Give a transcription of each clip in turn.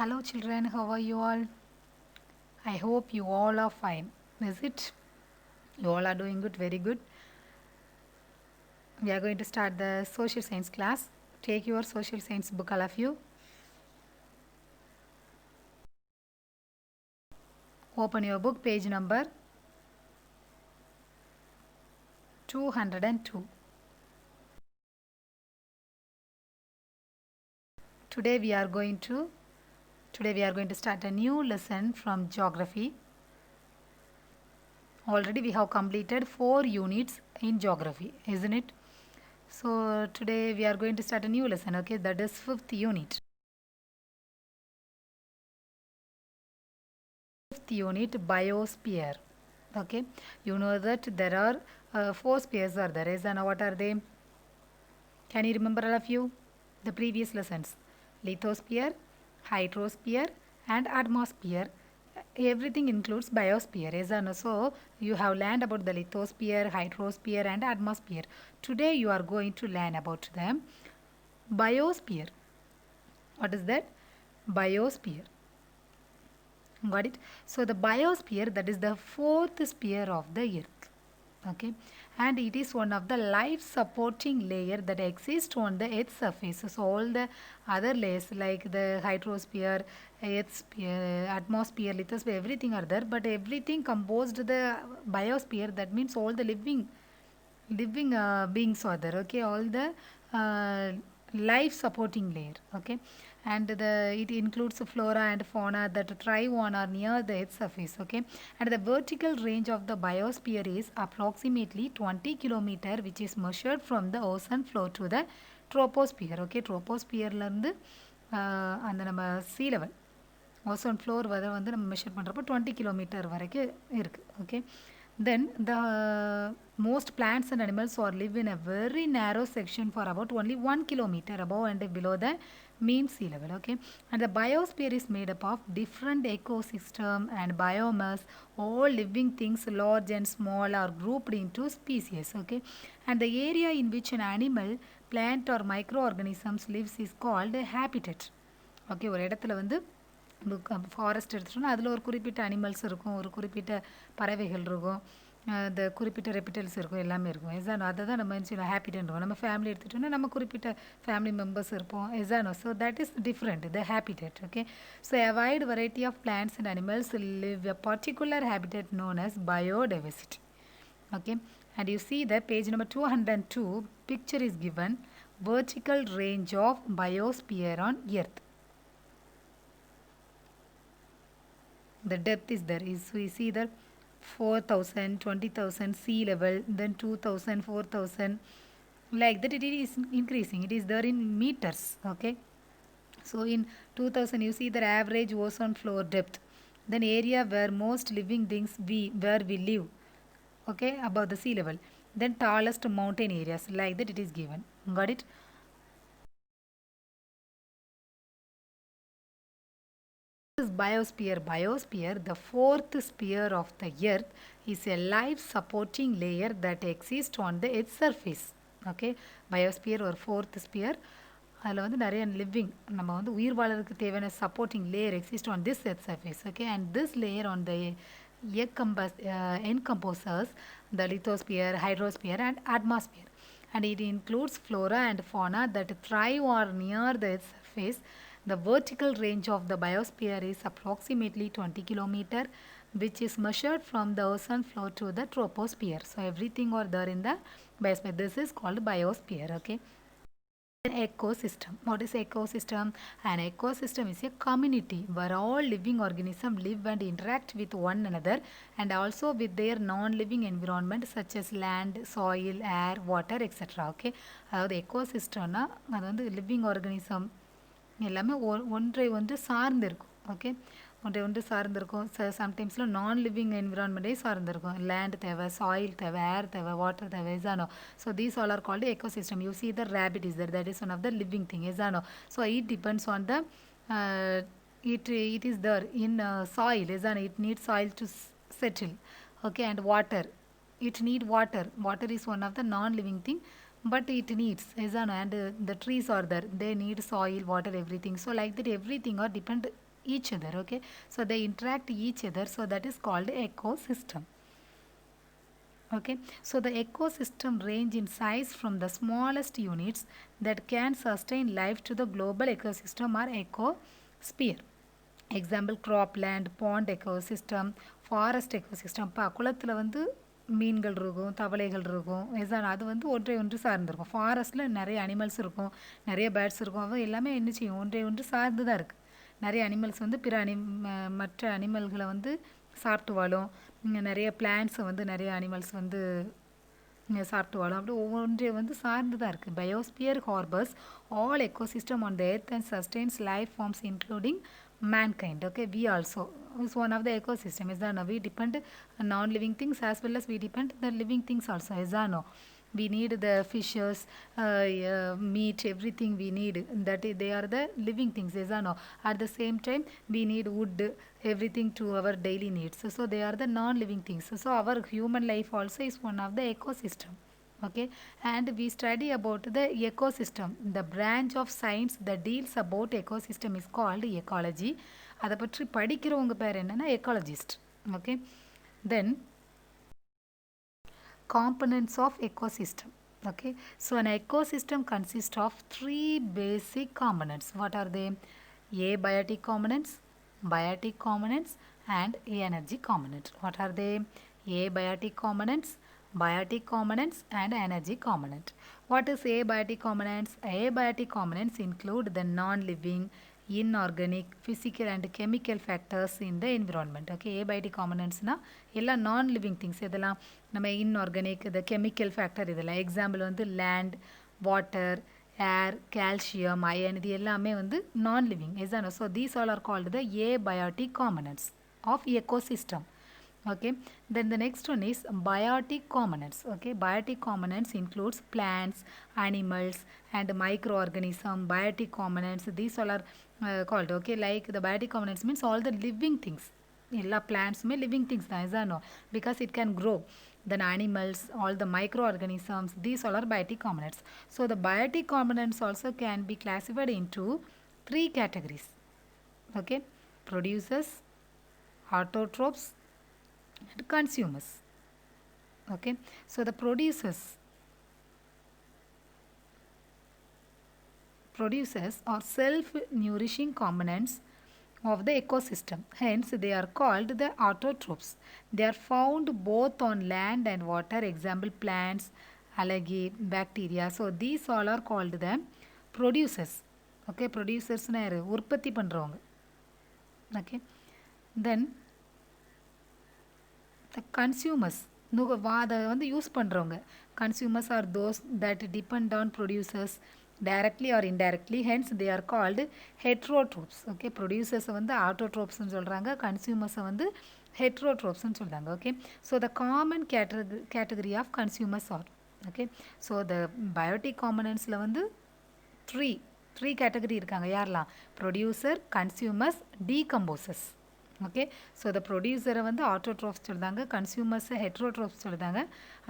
Hello children, how are you all? I hope you all are fine. Is it? You all are doing good, very good. We are going to start the social science class. Take your social science book, all of you. Open your book, page number 202. Today we are going to start a new lesson from geography. Already we have completed 4 units in geography, isn't it? So today we are going to start a new lesson, okay? That is 5th unit. 5th unit, biosphere. Okay, you know that there are 4 spheres are there. Is and what are they? Can you remember all of you? The previous lessons. Lithosphere, hydrosphere and atmosphere. Everything includes biosphere. Is and so you have learned about the lithosphere, hydrosphere and atmosphere. Today you are going to learn about the biosphere. What is that? Biosphere. Got it? So the biosphere, that is the 4th sphere of the earth. Okay, and it is one of the life supporting layer that exists on the earth's surface. So all the other layers like the hydrosphere, earth sphere, atmosphere, lithosphere, everything are there, but everything composed the biosphere. That means all the living beings are there. Okay, all the uh, life supporting layer. Okay, and it includes flora and fauna that thrive on or near the earth's surface. Okay, and the vertical range of the biosphere is approximately 20 kilometer, which is measured from the ocean floor to the troposphere. Okay, troposphere இருந்து அந்த நம்ம sea level ozone floor வரை வந்து நம்ம measure பண்ணுறப்போ 20 kilometre வரைக்கும் இருக்குது. Okay, then the most plants and animals are live in a very narrow section for about only 1 kilometer above and below the mean sea level. Okay, and the biosphere is made up of different ecosystem and biomass. All living things large and small are grouped into species. Okay, and the area in which an animal, plant or microorganisms lives is called a habitat. Okay, ஒரு இடத்துல வந்து forest எடுத்துட்டோம்னா அதில் ஒரு குறிப்பிட்ட animals இருக்கும், ஒரு குறிப்பிட்ட பறவைகள் இருக்கும், இந்த குறிப்பிட்ட ரெப்பிட்டல்ஸ் இருக்கும், எல்லாமே இருக்கும். எசானோ அதை தான் நம்ம என்ன ஹேபிட்டன்றோம். நம்ம ஃபேமிலி எடுத்துட்டோம்னா நம்ம குறிப்பிட்ட ஃபேமிலி மெம்பர்ஸ் இருப்போம். எசானோ so that is different the habitat. Okay, so a wide variety of plants and animals live a particular habitat known as biodiversity. Okay, and you see the page number 202 picture is given, vertical range of biosphere on earth. The depth is there, is we see that 4,000, 20,000 sea level, then 2,000, 4,000, like that it is increasing. It is there in meters. Okay, so in 2,000 you see the average ozone floor depth, then area where most living things where we live, okay, above the sea level, then tallest mountain areas, like that it is given. Got it? This is biosphere. Biosphere, the 4th sphere of the earth, is a life supporting layer that exists on the earth's surface. Okay, biosphere or 4th sphere, அதில் வந்து நிறைய living நம்ம வந்து உயிர் வாழறதுக்கு தேவையான supporting layer exist on this earth surface. Okay, and this layer on the encompasses the lithosphere, hydrosphere and atmosphere, and it includes flora and fauna that thrive or near the earth's surface. The vertical range of the biosphere is approximately 20 kilometer, which is measured from the ocean floor to the troposphere. So everything are there in the biosphere. This is called biosphere. Okay. An ecosystem. What is ecosystem? An ecosystem is a community where all living organisms live and interact with one another and also with their non-living environment such as land, soil, air, water, etc. Okay, அதாவது எக்கோசிஸ்டம்னா அது வந்து living organism எல்லாமே ஒன்றை ஒன்று சார்ந்து இருக்கும். Okay, ஒன்றை ஒன்று சார்ந்திருக்கும். சம்டைம்ஸில் நான் லிவிங் என்விரான்மெண்ட்டே சார்ந்திருக்கும். லேண்ட் தேவை, சாயில் தேவை, ஏர் தேவை, வாட்டர் தேவை. இசானோ so these all are called ecosystem. You see the rabbit is there, that is one of the living thing. இசானோ so it depends on the it is there in soil. Isn't it needs soil to settle. Okay, and water, it need water. Water is one of the non-living thing, but it needs. And the trees are there, they need soil, water, everything. So like that everything are depend each other. Okay, so they interact each other, so that is called ecosystem. Okay, so the ecosystem range in size from the smallest units that can sustain life to the global ecosystem or ecosphere. Example, cropland, pond ecosystem, forest ecosystem. இப்போ குளத்தில் வந்து மீன்கள் இருக்கும், தவளைகள் இருக்கும், இதுதான் அது வந்து ஒன்றை ஒன்று சார்ந்திருக்கும். ஃபாரஸ்ட்டில் நிறைய அனிமல்ஸ் இருக்கும், நிறைய பேர்ட்ஸ் இருக்கும், அது எல்லாமே என்ன செய்யும், ஒன்றை ஒன்று சார்ந்து தான் இருக்குது. நிறைய அனிமல்ஸ் வந்து பிற மற்ற அனிமல்களை வந்து சாப்பிட்டு வாழும். இங்கே நிறைய பிளான்ட்ஸை வந்து நிறைய அனிமல்ஸ் வந்து சாப்பிட்டு வாழும். அப்படி ஒவ்வொன்றையும் வந்து சார்ந்து தான் இருக்குது. Biosphere harbours all ecosystem on the earth and sustains life forms including mankind. Okay, we also is one of the ecosystem. Is that no? We depend on non-living things as well as we depend the living things also. Is that no? We need the fishes, meat, everything we need. That they are the living things. Is that no? At the same time, we need wood, everything to our daily needs. So they are the non-living things. So our human life also is one of the ecosystem. Okay, and we study about the ecosystem. The branch of science that deals about ecosystem is called ecology. அதை பற்றி படிக்கிறவங்க பேர் என்னன்னா ecologist. Okay, then components of ecosystem. Okay, so an ecosystem consists of three basic components. What are they? Abiotic components, biotic components, and energy component. What are they? Abiotic components, biotic components, and energy component. What is abiotic components? Abiotic components include the non-living, inorganic, physical and chemical factors in the environment. Okay, abiotic components na ella non-living things. இதெல்லாம் நம்ம inorganic, the chemical factor இதெல்லாம் example வந்து land, water, air, calcium, iron இது எல்லாமே வந்து non-living. So these all are called the abiotic components of ecosystem. Okay, then the next one is biotic components. Okay, biotic components includes plants, animals, and microorganisms. Biotic components, these all are called. Okay, like the biotic components means all the living things. Ella plants may living things da, no, because it can grow. Then animals, all the microorganisms, these all are biotic components. So the biotic components also can be classified into three categories. Okay, producers, autotrophs, and consumers. Okay, so the producers are self-nourishing components of the ecosystem. Hence, they are called the autotrophs. They are found both on land and water. Example, plants, algae, bacteria. So these all are called the producers. Okay, producers na உற்பத்தி பண்றவங்க. Okay, then the consumers, அதை வந்து use பண்ணுறவங்க. consumers are those that depend on producers directly or indirectly, hence they are called heterotrophs. Okay, producers வந்து autotrophs சொல்கிறாங்க, consumers வந்து heterotrophs சொல்கிறாங்க. Okay, so the common category of consumers are, okay, so the biotic componentsல வந்து three category இருக்காங்க. யாரெல்லாம்? producer, consumers, decomposers. Okay, so the ப்ரொடியூசரை வந்து autotrophs சொல்லுதாங்க, கன்சியூமர்ஸை ஹெட்ரோட்ரோஃப்ஸ் சொல்லுதாங்க.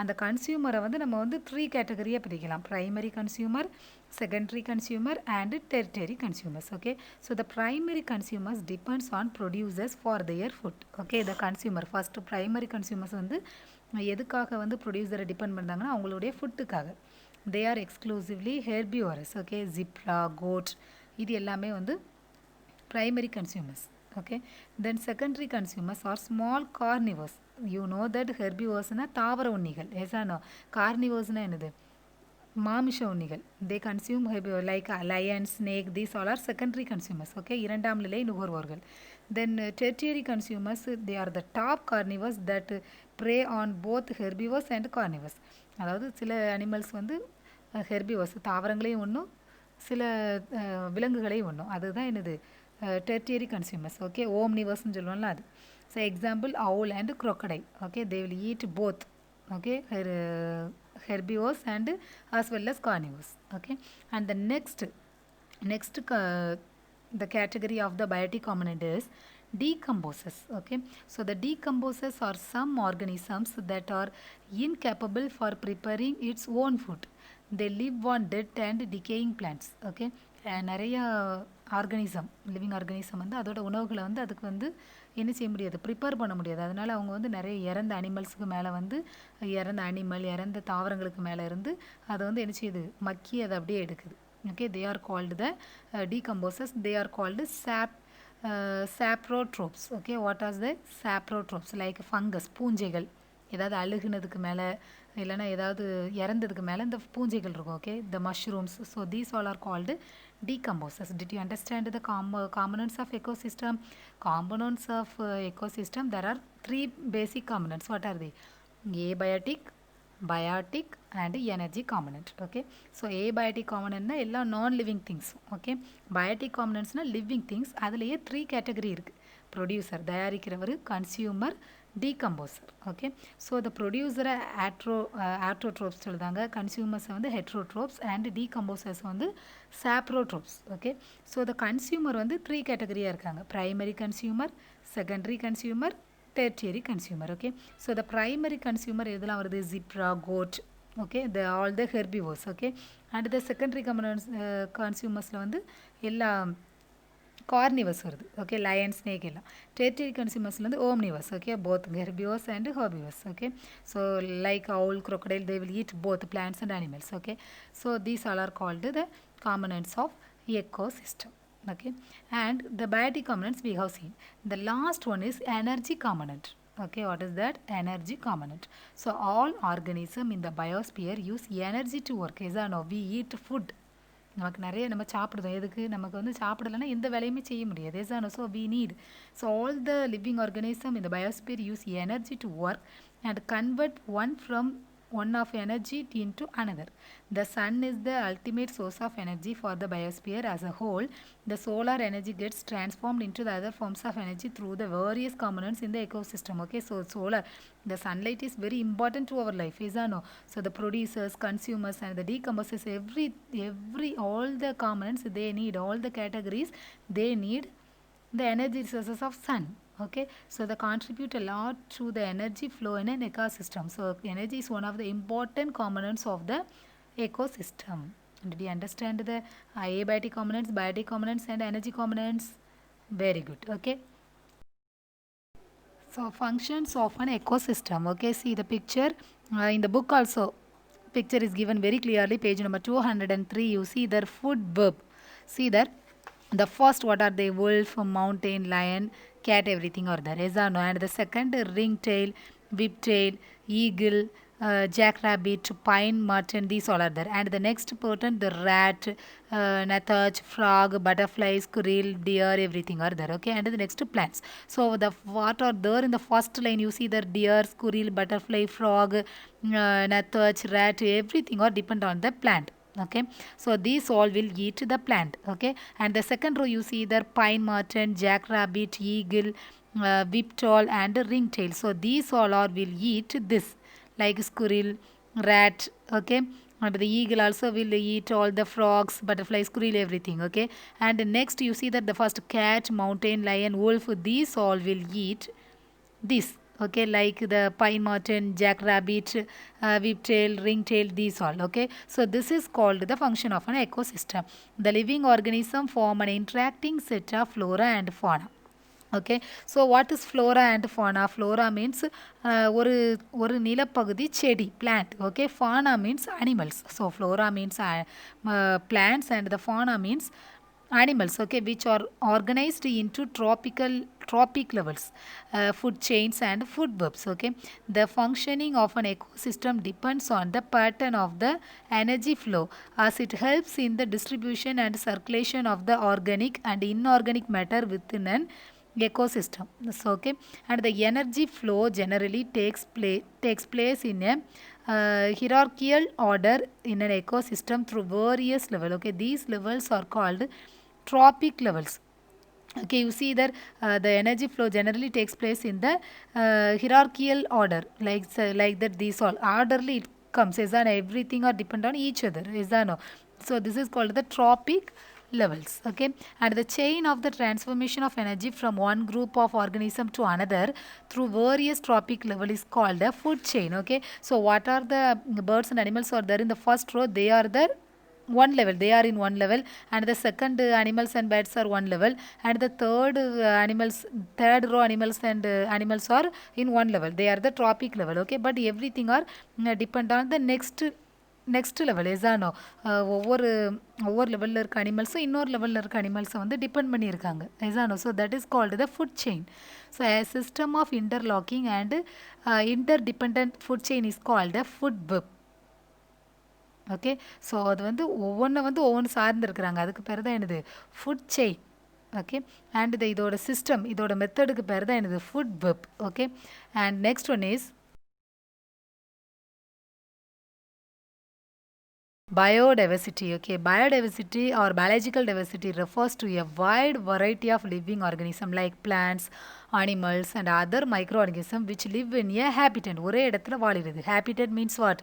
அந்த கன்சியூமரை வந்து நம்ம வந்து த்ரீ கேட்டகரியாக பிரிக்கலாம்: primary consumer, secondary consumer and tertiary consumers. Okay, so the primary consumers depends on producers for their food. Okay, the consumer first primary consumers வந்து எதுக்காக வந்து ப்ரொடியூசரை டிபெண்ட் பண்ணுறாங்கன்னா அவங்களுடைய ஃபுட்டுக்காக. They are exclusively herbivorous. Okay, zebra, goat, இது எல்லாமே வந்து primary consumers. Okay, then secondary consumers are small carnivores. You know that herbivores na தாவர உண்ணிகள். ஏசானோ carnivores-னா என்னது? மாமிச உண்ணிகள். They consume herbivores like lion, snake. These all are secondary consumers. Okay, இரண்டாம் நிலை நுகர்வோர்கள். Then tertiary consumers, they are the top carnivores that prey on both herbivores and carnivores. அதாவது சில animals வந்து herbivores, தாவரங்களையும் ஒன்றும் சில விலங்குகளையும் ஒன்றும். அதுதான் என்னது? tertiary consumers. Okay, omnivores னு சொல்லுவோம்ல அது. So example, owl and crocodile. Okay, they will eat both. Okay, herbivores and as well as carnivores. Okay, and the next the category of the biotic component is decomposers. Okay, so the decomposers are some organisms that are incapable for preparing its own food. They live on dead and decaying plants. Okay, நிறைய organism living organism வந்து அதோட உணவுகளை வந்து அதுக்கு வந்து என்ன செய்ய முடியாது, ப்ரிப்பேர் பண்ண முடியாது. அதனால் அவங்க வந்து நிறைய இறந்த அனிமல்ஸுக்கு மேலே வந்து இறந்த அனிமல் இறந்த தாவரங்களுக்கு மேலே இருந்து அதை வந்து என்ன செய்யுது, மக்கி அதை அப்படியே எடுக்குது. Okay, they are called the decomposers. They are called saprotrophs. Okay, what are the saprotrophs? Like fungus, பூஞ்சைகள், ஏதாவது அழுகுனதுக்கு மேலே இல்லைன்னா ஏதாவது இறந்ததுக்கு மேலே இந்த பூஞ்சைகள் இருக்கும். Okay, the mushrooms. So these all are called decomposers. Did you understand the components of ecosystem? Components of ecosystem, there are three basic components. What are they? Abiotic, biotic and energy component. Okay, so abiotic component na ella non living things. Okay, biotic components na living things. அதிலேயே three category இருக்குது. Producer தயாரிக்கிறவர், consumer, decomposer. Okay, so the ப்ரொடியூசரை autotrophs சொல்லுதாங்க, கன்சியூமர்ஸை வந்து heterotrophs and decomposers வந்து saprotrophs. Okay, so the consumer வந்து three கேட்டகரியாக இருக்காங்க. Primary consumer, secondary consumer, tertiary consumer. Okay, so the primary consumer எதெல்லாம் வருது, zebra, goat. Okay, all the herbivores. Okay, and the secondary consumers வந்து எல்லா carnivores வருது. Okay, lion, snake எல்லாம். Tertiary consumers வந்து omnivores. Okay, both herbivores and herbivores. Okay, so like owl, crocodile, they will eat both plants and animals. Okay, so these all are called the components of ecosystem. Okay, and the biotic components we have seen. The last one is energy component. Okay, what is that? Energy component. So all organisms in the biosphere use energy to work. Is no, we eat food. நமக்கு நிறைய நம்ம சாப்பிடுதோம், எதுக்கு, நமக்கு வந்து சாப்பிடலைன்னா எந்த வேலையுமே செய்ய முடியாது. Yes, so we need. So all the living organism இந்த biosphere use energy to work and convert one of energy into another. The sun is the ultimate source of energy for the biosphere as a whole. The solar energy gets transformed into the other forms of energy through the various components in the ecosystem. Okay, so solar, the sunlight is very important to our life. Is no? So the producers, consumers and the decomposers, all the components they need, all the categories they need the energy resources of sun. Okay, so they contribute a lot to the energy flow in an ecosystem. So energy is one of the important components of the ecosystem. Did you understand the abiotic components, biotic components and energy components? Very good. Okay, so functions of an ecosystem. Okay, see the picture in the book also. Picture is given very clearly, page number 203. You see their food verb. See there, the first, what are they? Wolf, mountain, lion, cat, everything are there. Yes or no? And the second, ringtail, whiptail, eagle, jackrabbit, pine, marten, these all are there. And the next pattern, the rat, nathach, frog, butterfly, squirrel, deer, everything are there. Okay, and the next plants. So the what are there in the first line? You see the deer, squirrel, butterfly, frog, nathach, rat, everything are depend on the plant. Okay, so these all will eat the plant. Okay, and the second row you see the pine marten, jackrabbit, eagle, whiptail and ringtail. So these all are will eat this, like squirrel, rat. Okay, and the eagle also will eat all the frogs, butterfly, squirrel, everything. Okay, and next you see that the first cat, mountain, lion, wolf, these all will eat this. Okay, like the pine marten, jackrabbit, whiptail, ringtail, these all. Okay, so this is called the function of an ecosystem. The living organism form an interacting set of flora and fauna. Okay, so what is flora and fauna? Flora means ஒரு நிலப்பகுதி செடி, plant. Okay, fauna means animals. So flora means plants and the fauna means animals. Okay, which are organized into tropic levels, food chains and food webs. Okay, the functioning of an ecosystem depends on the pattern of the energy flow, as it helps in the distribution and circulation of the organic and inorganic matter within an ecosystem. So, okay, and the energy flow generally takes place in a hierarchical order in an ecosystem through various levels. Okay, these levels are called trophic levels. Okay, you see that the energy flow generally takes place in the hierarchical order, like that. These all orderly it comes, is that everything are depend on each other, is that no? So this is called the trophic levels. Okay, and the chain of the transformation of energy from one group of organism to another through various trophic level is called a food chain. Okay, so what are the birds and animals are there in the first row? They are the one level, they are in one level, and the second animals and birds are one level, and the third row animals and animals are in one level, they are the tropic level. Okay, but everything are depend on the next level எசானோ ஒவ்வொரு லெவலில் இருக்க அனிமல்ஸும் இன்னொரு லெவலில் இருக்க அனிமல்ஸை வந்து depend பண்ணியிருக்காங்க எசானோ. So that is called the food chain. So a system of interlocking and interdependent food chain is called the food web. Okay, so அது வந்து ஒவ்வொன்று சார்ந்து இருக்கிறாங்க, அதுக்கு பேர் தான் என்னது ஃபுட் செயின். ஓகே, அண்ட் இதோட சிஸ்டம், இதோட மெத்தடுக்கு பேர் தான் என்னது food web. Okay, and next one is biodiversity. Okay, biodiversity or biological diversity refers to a wide variety of living organisms like plants, animals and other microorganisms which live in a habitat. ஒரே இடத்துல வாழிடுது. Habitat means what?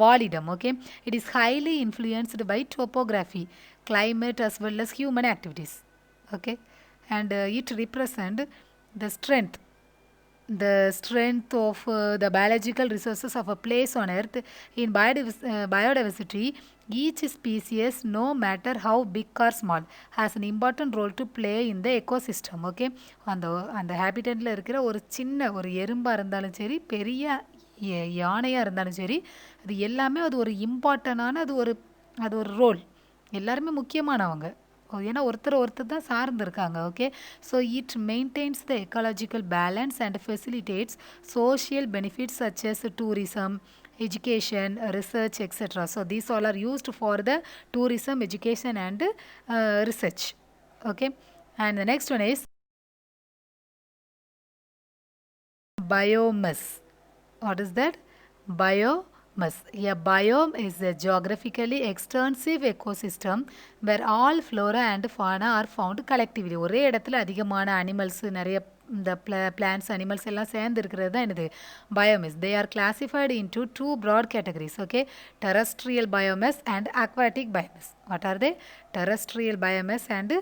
வாழிடம். Okay, it is highly influenced by topography, climate as well as human activities. Okay, and it represents the strength of the biological resources of a place on earth. In biodiversity, each species, no matter how big or small, has an important role to play in the ecosystem. Okay, அந்த ஹேபிட்டட்டில் இருக்கிற ஒரு எறும்பாக இருந்தாலும் சரி, பெரிய யானையாக இருந்தாலும் சரி, அது எல்லாமே அது ஒரு இம்பார்ட்டண்டான அது ஒரு ரோல், எல்லாருமே முக்கியமானவங்க, ஏன்னா ஒருத்தர் தான் சார்ந்து இருக்காங்க. Okay, so it maintenance the ecological balance and facilitates social benefits such S tourism, education, research, etc. So these all are used for the tourism, education and research. Okay, and the next one is biomass. What is that? Biomass. A biome is a geographically extensive ecosystem where all flora and fauna are found collectively. ஒரே இடத்துல அதிகமான animals, நிறைய இந்த plants, animals எல்லாம் சேர்ந்து இருக்கிறது தான் என்னது biomass. They are classified into 2 broad categories. Okay, terrestrial biomass and aquatic biomass. What are they? Terrestrial biomass and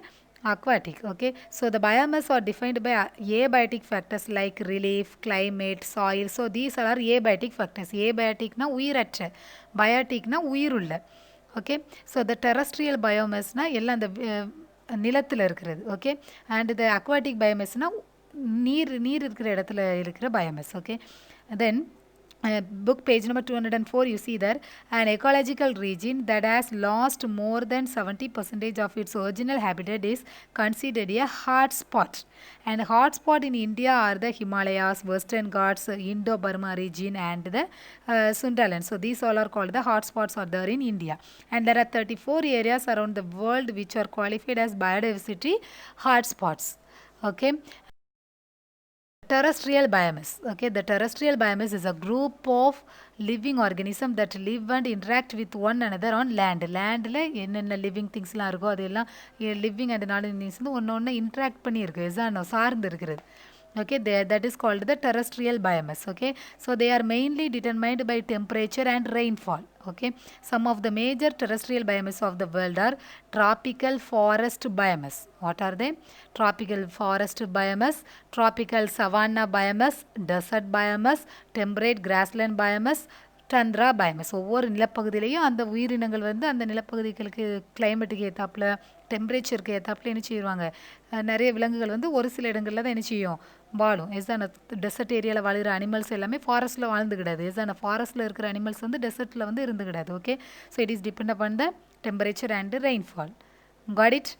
aquatic. Okay, so the biomass are defined by abiotic factors like relief, climate, soil. So these are abiotic factors. Abiotic na உயிரற்ற, biotic na உயிருள்ள. Okay, so the terrestrial biomass na எல்லாம் அந்த நிலத்தில் இருக்கிறது. Okay, and the aquatic biomass na நீர் இருக்கிற இடத்துல இருக்கிற biomass. Okay, then book page number 204, you see there an ecological region that has lost more than 70% of its original habitat is considered a hot spot. And hot spot in India are the Himalayas, Western Ghats, Indo-Burma region and the Sundaland. So these all are called the hot spots are there in India. And there are 34 areas around the world which are qualified as biodiversity hot spots. Okay, terrestrial biomass. Okay, the terrestrial biomass is a group of living organisms that live and interact with one another on land. Landல என்னென்ன living திங்ஸ்லாம் இருக்கோ அதெல்லாம் living and நான் things வந்து ஒன்று interact பண்ணியிருக்கு, சார்ந்து இருக்கிறது. Okay, that is called the terrestrial biomass. Okay, so they are mainly determined by temperature and rainfall. Okay, some of the major terrestrial biomass of the world are tropical forest biomass. What are they? Tropical forest biomass, tropical savanna biomass, desert biomass, temperate grassland biomass, டந்த்ரா பயோமஸ். ஒவ்வொரு நிலப்பகுதியிலையும் அந்த உயிரினங்கள் வந்து அந்த நிலப்பகுதிகளுக்கு கிளைமேட்டுக்கு ஏற்றாப்புல, டெம்பரேச்சருக்கு ஏற்றாப்புல என்ன செய்வாங்க, நிறைய விலங்குகள் வந்து ஒரு சில இடங்களில் தான் என்ன செய்யும், வாழும். எஸ்தான டெசர்ட் ஏரியாவில் வாழ்கிற அனிமல்ஸ் எல்லாமே ஃபாரஸ்ட்டில் வாழ்ந்துக்கிடாது. எஸ்தான ஃபாரஸ்ட்டில் இருக்கிற அனிமல்ஸ் வந்து டெசர்ட்டில் வந்து இருந்துக்கிடாது. Okay, so it is depend upon the temperature and rainfall. Got it?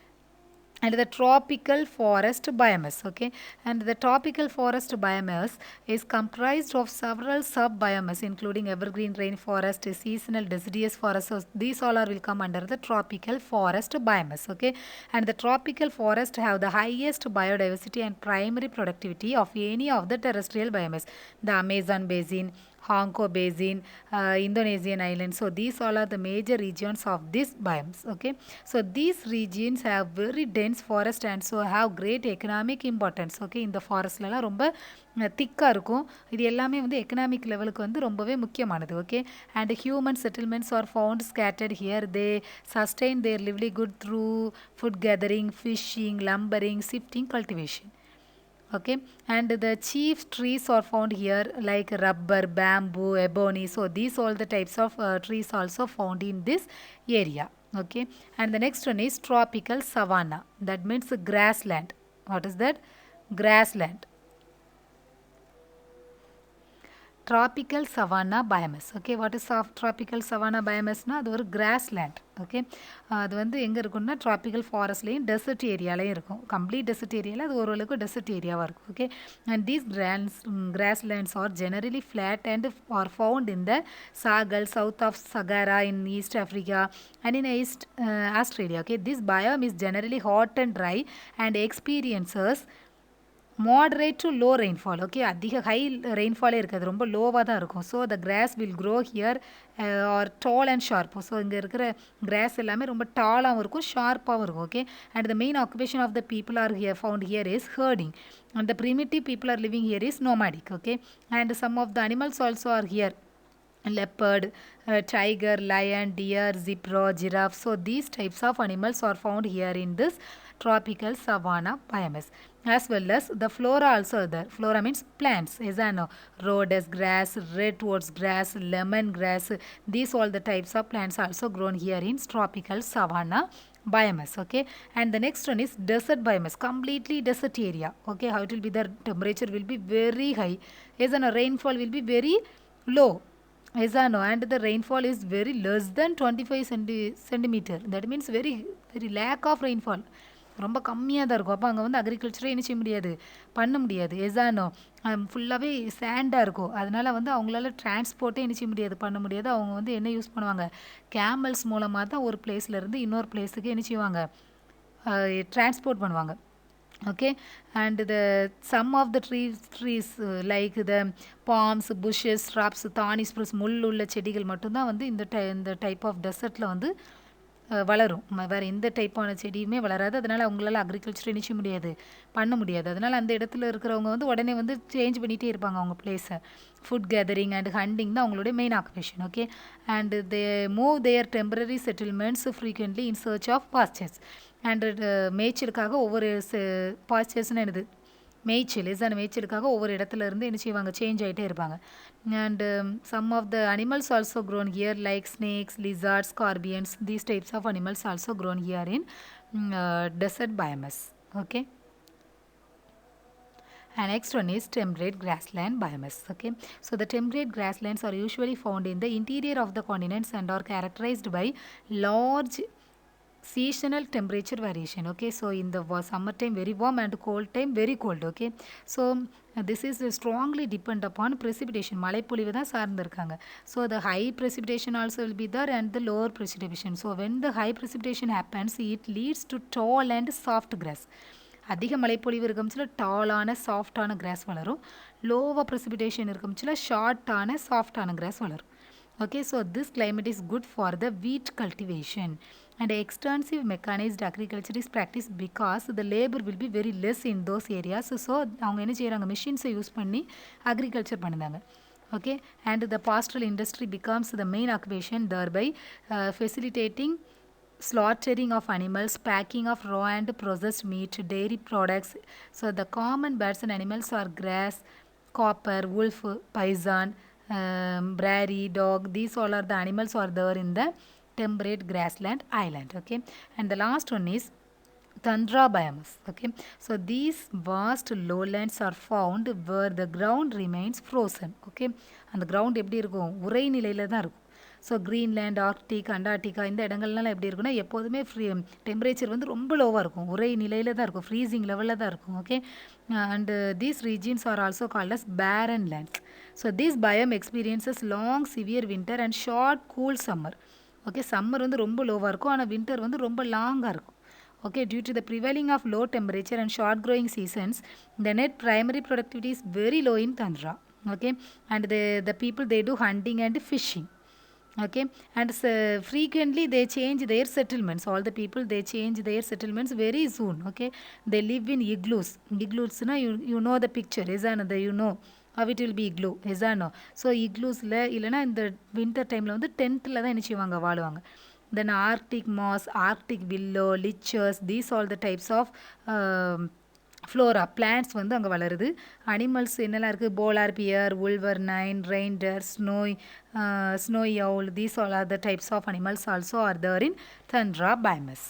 And the tropical forest biomass. Okay, and the tropical forest biomass is comprised of several sub biomass including evergreen rainforest, seasonal deciduous forest. So these all will come under the tropical forest biomass. Okay, and the tropical forest have the highest biodiversity and primary productivity of any of the terrestrial biomass. The Amazon basin, Honko basin, Indonesian islands. So these all are the major regions of these biomes. Okay, so these regions have very dense forest and so have great economic importance. Okay, இந்த ஃபாரஸ்ட்லலாம் ரொம்ப திக்காக இருக்கும். இது எல்லாமே வந்து economic லெவலுக்கு வந்து ரொம்பவே முக்கியமானது. Okay, and human settlements are found scattered here. They sustain their livelihood through food gathering, fishing, lumbering, shifting, cultivation. Okay, and the chief trees are found here like rubber, bamboo, ebony. So these all the types of trees also found in this area. Okay, and the next one is tropical savanna. That means grassland. What is that? Grassland. Tropical savanna biomass. Okay, what is tropical savanna biomass na அது ஒரு grassland. Okay, அது வந்து எங்கே இருக்கும்னா tropical forestலையும் desert ஏரியாலையும் இருக்கும். Complete desert ஏரியாவில் அது ஓரளவுக்கு desert ஏரியாவாக இருக்கும். Okay, and these grasslands are generally flat and are found in the Sahel, south of Sahara, in East Africa and in East Australia. Okay, this biome is generally hot and dry and experiences moderate to low rainfall. Okay, அதிக high rainfall இருக்காது, ரொம்ப லோவாக தான் இருக்கும். So the grass will grow here or tall and sharp. So இங்கே இருக்கிற grass எல்லாமே ரொம்ப டாலாகவும் இருக்கும், ஷார்ப்பாகவும் இருக்கும். Okay, and the main occupation of the people are here found here is herding, and the primitive people are living here is nomadic. Okay, and some of the animals also are here: leopard, tiger, lion, deer, zebra, giraffe. So these types of animals are found here in this tropical savanna biomass. As well as the flora also are there. Flora means plants. Yes, I know. Rhodes grass, redwoods grass, lemon grass. These all the types of plants also grown here in tropical savanna biomass. Okay, and the next one is desert biomass. Completely desert area. Okay, how it will be? The temperature will be very high. Yes, and rainfall will be very low. Yes, I know. And the rainfall is very less than 25 centimeter. That means very lack of rainfall. ரொம்ப கம்மியாக தான் இருக்கும். அப்போ அங்கே வந்து அக்ரிகல்ச்சரே என்ன செய்ய முடியாது, பண்ண முடியாது. எசானோ ஃபுல்லாகவே சேண்டாக இருக்கும். அதனால் வந்து அவங்களால டிரான்ஸ்போர்ட்டே என்ன செய்ய முடியாது, பண்ண முடியாது. அவங்க வந்து என்ன யூஸ் பண்ணுவாங்க, கேமல்ஸ் மூலமாக தான் ஒரு பிளேஸ்லேருந்து இன்னொரு பிளேஸுக்கு என்ன செய்வாங்க, டிரான்ஸ்போர்ட் பண்ணுவாங்க. Okay, and the some of the trees like the palms, bushes, shrubs, thorny spruce, முள்ளுள்ள செடிகள் மட்டும்தான் வந்து இந்த டைப் ஆஃப் டெசர்ட்டில் வந்து வளரும். வேறு எந்த டைப்பான செடியுமே வளராது. அதனால் அவங்களால அக்ரிகல்ச்சர் என்ன செய்ய முடியாது, பண்ண முடியாது. அதனால் அந்த இடத்துல இருக்கிறவங்க வந்து உடனே வந்து சேஞ்ச் பண்ணிகிட்டே இருப்பாங்க அவங்க பிளேஸை. ஃபுட் கேதரிங் அண்ட் ஹண்டிங் தான் அவங்களுடைய main occupation. Okay, and they move their temporary settlements frequently in search of pastures. And மேய்ச்சலுக்காக ஒவ்வொரு பாஸ்டர்ஸ்னு என்னது, மேய்ச்சல். இஸ் அந்த மேய்ச்சலுக்காக ஒவ்வொரு இடத்துல இருந்து என்ன செய்வாங்க, சேஞ்ச் ஆகிட்டே இருப்பாங்க. And some of the animals also grown here like snakes, lizards, scorpions. These types of animals also grown here in desert biomass. Okay, and next one is temperate grassland biomass. Okay, so the temperate grasslands are usually found in the interior of the continents and are characterized by large seasonal temperature variation. Okay, so in the summer time very warm and cold time very cold. Okay, so this is strongly depend upon precipitation. மழைப்பொழிவு தான் சார்ந்திருக்காங்க. So the high precipitation also will be there and the lower precipitation. So when the high precipitation happens, it leads to tall and soft grass. அதிக மழைப்பொழிவு இருக்கும்ல டாலான சாஃப்டான cross வளரும். லோவாக precipitation இருக்கும்ல ஷார்ட்டான சாஃப்டான கிராஸ் வளரும். Okay, so this climate is good for the wheat cultivation, and extensive mechanized agriculture is practiced because the labor will be very less in those areas. So அவங்க என்ன செய்கிறாங்க, மிஷின்ஸை யூஸ் பண்ணி agriculture பண்ணுறாங்க. Okay, and the pastoral industry becomes the main occupation, thereby facilitating slaughtering of animals, packing of raw and processed meat, dairy products. So the common birds and animals are grass, copper, wolf, bison, prairie dog. These all are the animals are there in the temperate grassland island. Okay, and the last one is tundra biomass. Okay, so these vast lowlands are found where the ground remains frozen. Okay, and the ground எப்படி இருக்கும், உறை நிலையில் தான் இருக்கும். So Greenland, Arctic, Antarctica இந்த இடங்கள்லாம் எப்படி இருக்குன்னா எப்போதுமே டெம்பரேச்சர் வந்து ரொம்ப லோவாக இருக்கும், உறை நிலையில் தான் இருக்கும், ஃப்ரீசிங் லெவலில் தான் இருக்கும். Okay, and these regions are also called as barren lands. So these biome experiences long severe winter and short cool summer. Okay, summer வந்து ரொம்ப லோவாக இருக்கும், ஆனால் வின்டர் வந்து ரொம்ப லாங்காக இருக்கும். Okay, due to the prevailing of low temperature and short growing seasons, the net primary productivity is very low in tundra. Okay, and the people they do hunting and fishing. Okay, and frequently they change their settlements. All the people they change their settlements very soon. Okay, they live in igloos. Igloos na you know the picture, is another, you know how it will be igloo, is no. So igloos la இல்லனா இந்த winter timeல வந்து டென்ட்ல தான் என்ன செய்வாங்க, வாழுவாங்க. Then Arctic moss, Arctic willow, lichens, these all the types of flora plants வந்து அங்கே வளருது. Animals என்னெல்லாம் இருக்குது? Polar bear, wolverine, reindeer, snowy owl. These all are the types of animals also are there in tundra biomass.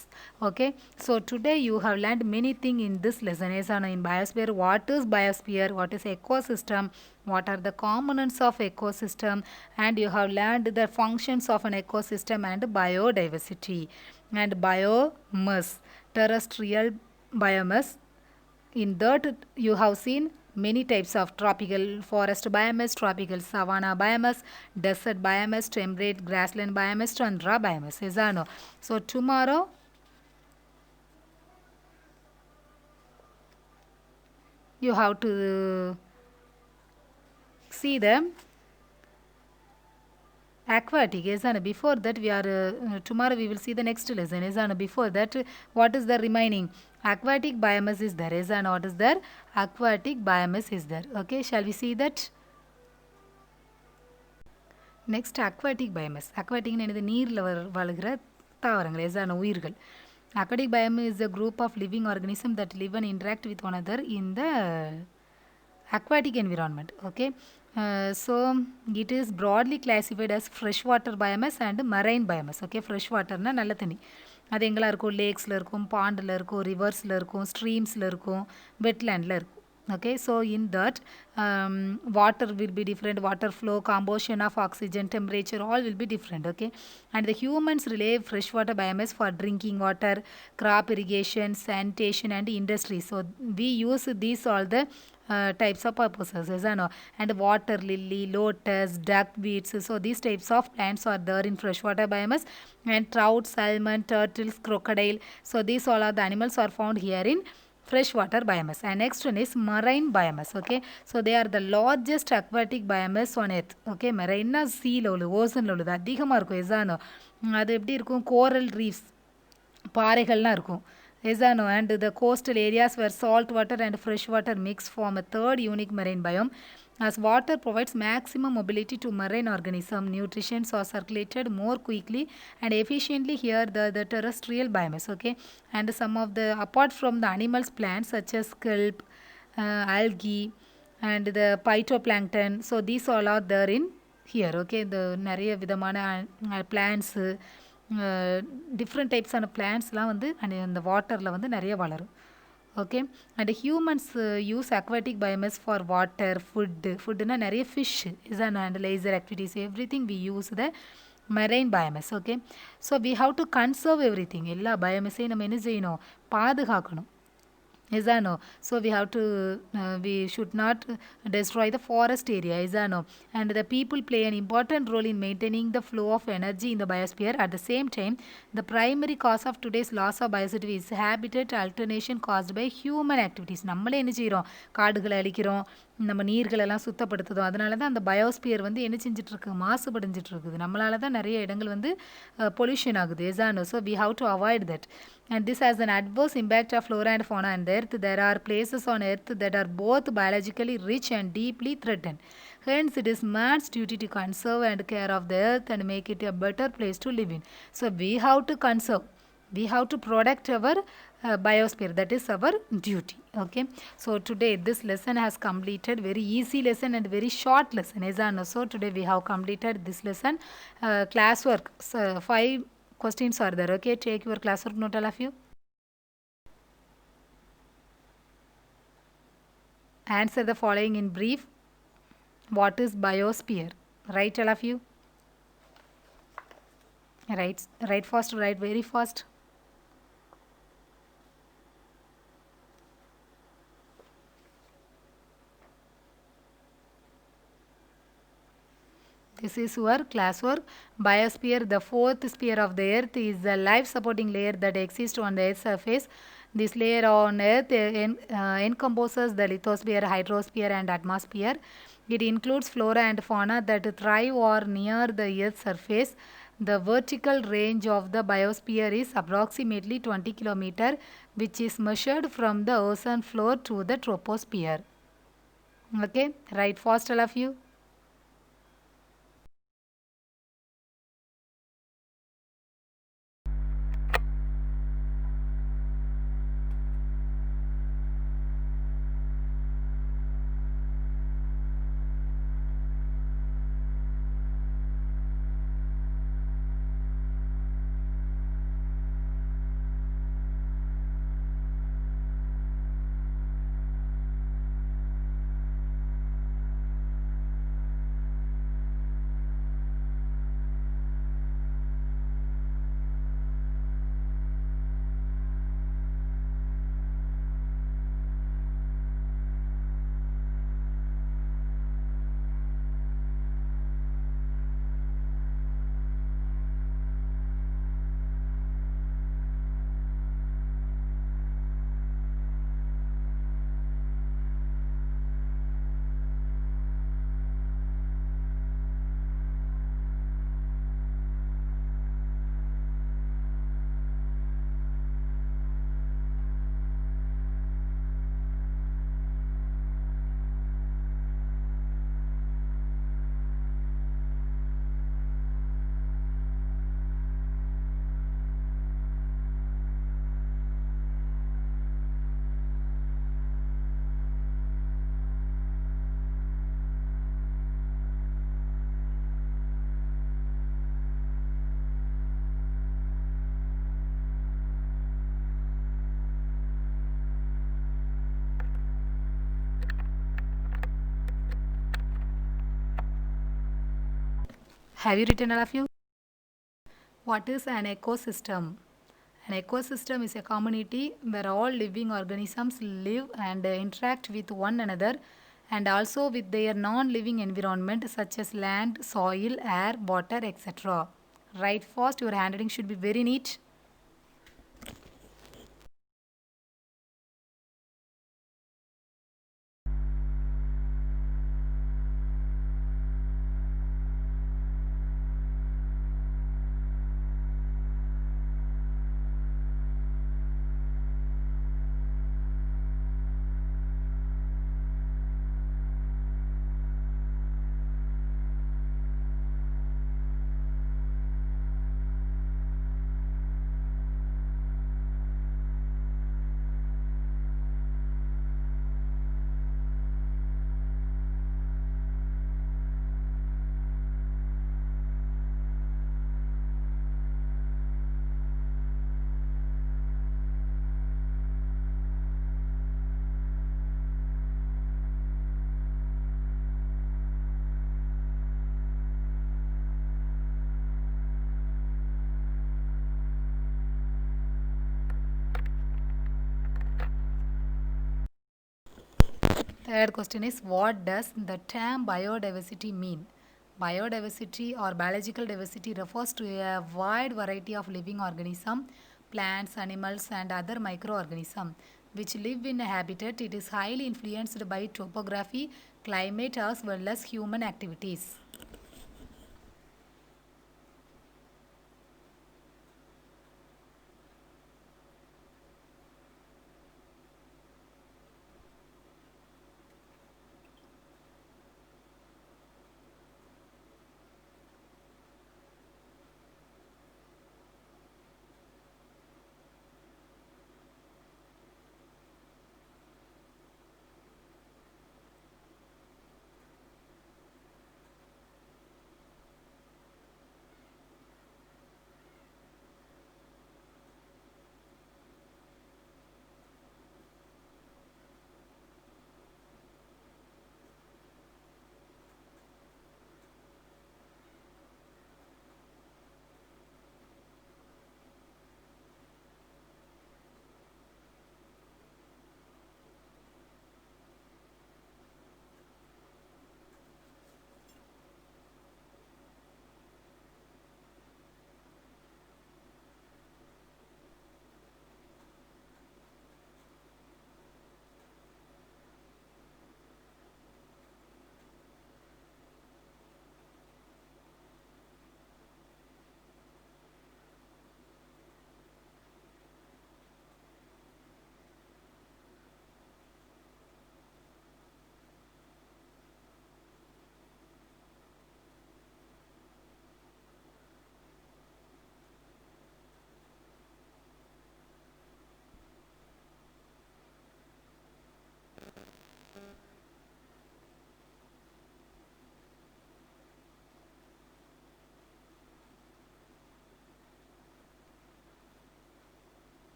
Okay, so today you have learned many things in this lesson. Yes, in biosphere, what is biosphere, what is ecosystem, what are the components of ecosystem, and you have learned the functions of an ecosystem and biodiversity and biomass, terrestrial biomass. In that you have seen many types of tropical forest biomass, tropical savanna biomass, desert biomass, temperate grassland biomass, tundra biomass. Yes or no? So tomorrow you have to see the aquatic. Yes or no? Before that we are tomorrow we will see the next lesson. Yes or no? Before that, what is the remaining? Aquatic biomass is there. Yes or no? What is there? Aquatic biomass is there. Okay, shall we see that? Next aquatic biomass. அக்வாட்டிக்னு என்னது? நீரில் வளர்கிற தாவரங்கள். எசான உயிர்கள். Aquatic biomass is a group of living organism that live and interact with one other in the aquatic environment. Okay, so it is broadly classified as freshwater biomass and marine biomass. Okay, freshwaterனா நல்ல தண்ணி. அது எங்கெல்லாம் இருக்கும்? லேக்ஸில் இருக்கும், பாண்டில் இருக்கும், ரிவர்ஸில் இருக்கும், ஸ்ட்ரீம்ஸில் இருக்கும், வெட்லேண்டில் இருக்கும். Okay, so in that water will be different, water flow, composition of oxygen, temperature, all will be different. Okay, and the humans rely freshwater biomass for drinking water, crop irrigation, sanitation and industry. So we use these all the types of purposes. Yes, I know. And water lily, lotus, duckweeds. So these types of plants are there in freshwater biomass. And trout, salmon, turtles, crocodile. So these all are the animals are found here in freshwater biomass. And next one is marine biomass. Okay, so they are the largest aquatic biomass on earth. Okay, marine na sea level, ocean level அதிகமாக இருக்கும். எசானோ அது எப்படி இருக்கும்? கோரல் reefs, பாறைகள்லாம் இருக்கும். எசானோ and the coastal areas where salt water and fresh water mix form a third unique marine biome. As water provides maximum mobility to marine organisms, nutrition are circulated more quickly and efficiently here the terrestrial biomass. Okay, and some of the apart from the animals, plants such as kelp, algae, and the phytoplankton. So these all are there in here. Okay, the நிறைய விதமான plants, different types ஆன பிளான்ட்ஸ்லாம் வந்து அந்த வாட்டரில் வந்து நிறைய வளரும். Okay, and humans use aquatic biomass for water, ஃபுட்டுனா நிறைய fish is and leisure activities, every thing we use the marine biomass. Okay, so we have to conserve every thing. எல்லா பயோமஸையும் நம்ம என்ன செய்யணும்? பாதுகாக்கணும். Is that no? So we have to we should not destroy the forest area. Is that no? And the people play an important role in maintaining the flow of energy in the biosphere. At the same time, the primary cause of today's loss of biodiversity is habitat alternation caused by human activities. நம்மளே என்ன செய்கிறோம்? காடுகளை அழிக்கிறோம், நம்ம நீர்களெல்லாம் சுத்தப்படுத்துதோம். அதனால தான் அந்த biosphere வந்து என்ன செஞ்சிட்ருக்கு? மாசுபடைஞ்சிட்டு இருக்குது. நம்மளால தான் நிறைய இடங்கள் வந்து பொல்யூஷன் ஆகுது. எசானோ. So we have to avoid that. And this has an adverse impact of flora and fauna on the earth. There are places on earth that are both biologically rich and deeply threatened. Hence, it is man's duty to conserve and care of the earth and make it a better place to live in. So, we have to conserve. We have to protect our biosphere. That is our duty. Okay. So, today this lesson has completed. Very easy lesson and very short lesson. So, today we have completed this lesson. Classwork. So, 5 questions are there. Okay, take your classwork note, all of you. Answer the following in brief. What is biosphere? Write, all of you. Write fast, write very fast. This is your classwork. Biosphere, the fourth sphere of the earth, is the life supporting layer that exists on the earth's surface. This layer on earth encompasses the lithosphere, hydrosphere and atmosphere. It includes flora and fauna that thrive or near the earth's surface. The vertical range of the biosphere is approximately 20 km, which is measured from the ocean floor to the troposphere. Okay, write fast, all of you. Have you written all of you? What is an ecosystem? An ecosystem is a community where all living organisms live and interact with one another and also with their non living environment such as land, soil, air, water, etc. Write fast, your handwriting should be very neat. Third question is, what does the term biodiversity mean? Biodiversity or biological diversity refers to a wide variety of living organisms, plants, animals, and other microorganisms which live in a habitat. It is highly influenced by topography, climate, as well as human activities.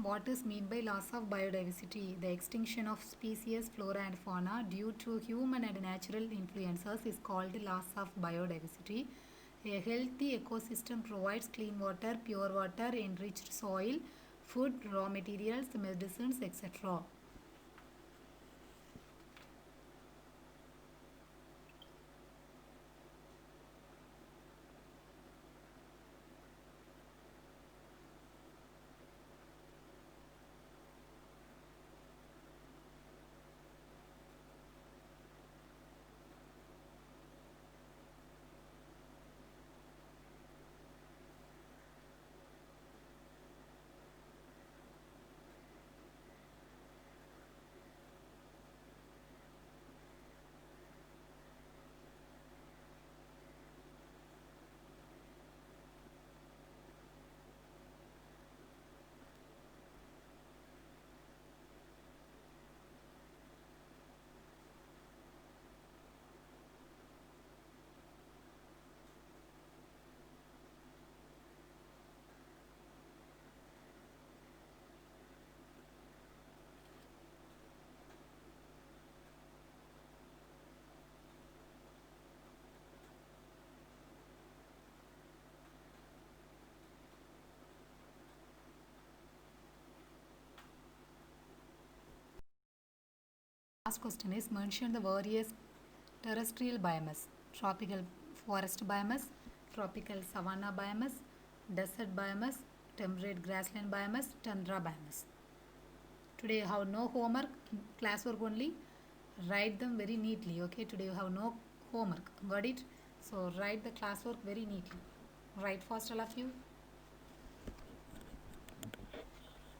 What is mean by loss of biodiversity? The extinction of species, flora and fauna due to human and natural influences is called loss of biodiversity. A healthy ecosystem provides clean water, pure water, enriched soil, food, raw materials, medicines, etc. Last question is mention the various terrestrial biomass: tropical forest biomass, tropical savanna biomass, desert biomass, temperate grassland biomass, tundra biomass. Today you have no homework, classwork only. Write them very neatly. Okay, today you have no homework. Got it? So write the classwork very neatly. Write fast, all of you.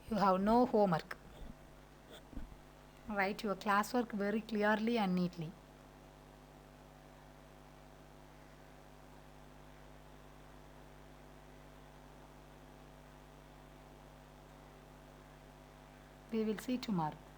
You have no homework. Write your classwork very clearly and neatly. We will see tomorrow.